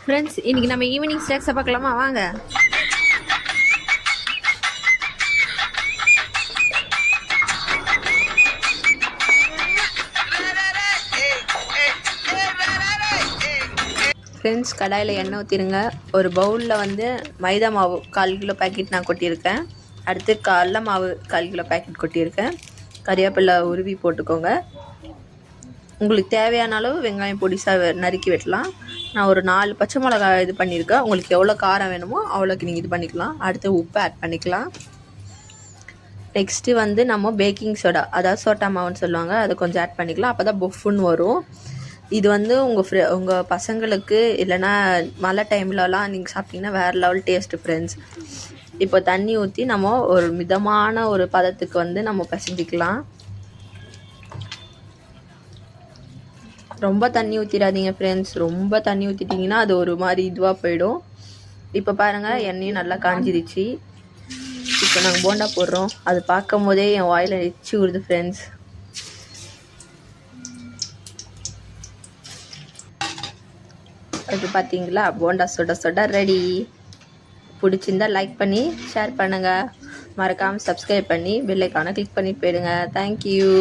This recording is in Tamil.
ஃப்ரெண்ட்ஸ், இன்னைக்கு நம்ம ஈவினிங் ஸ்நாக்ஸை பார்க்கலாமா? வாங்க. ஃப்ரெண்ட்ஸ், கடாயில் எண்ணெய் ஊற்றிடுங்க. ஒரு பவுலில் வந்து மைதா மாவு 1/4 கிலோ பேக்கெட் நான் கொட்டியிருக்கேன். அடுத்து கடல மாவு 1/4 கிலோ பேக்கெட் கொட்டியிருக்கேன். கறிவேப்பிலை உருவி போட்டுக்கோங்க. உங்களுக்கு தேவையான அளவு வெங்காயம் பொடிசாக நறுக்கி வெட்டலாம். நான் ஒரு 4 பச்சை மிளகாய் இது பண்ணியிருக்கேன். உங்களுக்கு எவ்வளோ காரம் வேணுமோ அவ்வளோக்கு நீங்கள் இது பண்ணிக்கலாம். அடுத்து உப்பு ஆட் பண்ணிக்கலாம். நெக்ஸ்ட்டு வந்து நம்ம பேக்கிங் சோடா, அதாவது சோட்டா மாவுன்னு சொல்லுவாங்க, அதை கொஞ்சம் ஆட் பண்ணிக்கலாம். அப்போ தான் பொஃப்னு வரும். இது வந்து உங்கள் பசங்களுக்கு இல்லைன்னா மழை டைம்லலாம் நீங்கள் சாப்பிட்டிங்கன்னா வேறு லெவல் டேஸ்ட்டு ஃப்ரெண்ட்ஸ். இப்போ தண்ணி ஊற்றி நம்ம ஒரு மிதமான ஒரு பதத்துக்கு வந்து நம்ம பிசைஞ்சிக்கலாம். ரொம்ப தண்ணி ஊற்றிடாதீங்க ஃப்ரெண்ட்ஸ். ரொம்ப தண்ணி ஊற்றிட்டிங்கன்னா அது ஒரு மாதிரி இதுவாக போயிடும். இப்போ பாருங்கள், எண்ணெயும் நல்லா காஞ்சிருச்சு. இப்போ நாங்கள் போண்டா போடுறோம். அது பார்க்கும் போதே என் வாயில் எச்சி ஊறுது ஃப்ரெண்ட்ஸ். அது பார்த்தீங்களா, போண்டா சுட சுட ரெடி. பிடிச்சிருந்தா லைக் பண்ணி ஷேர் பண்ணுங்கள். மறக்காமல் சப்ஸ்கிரைப் பண்ணி பெல் ஐக்கானை கிளிக் பண்ணி போயிடுங்க. தேங்க்யூ.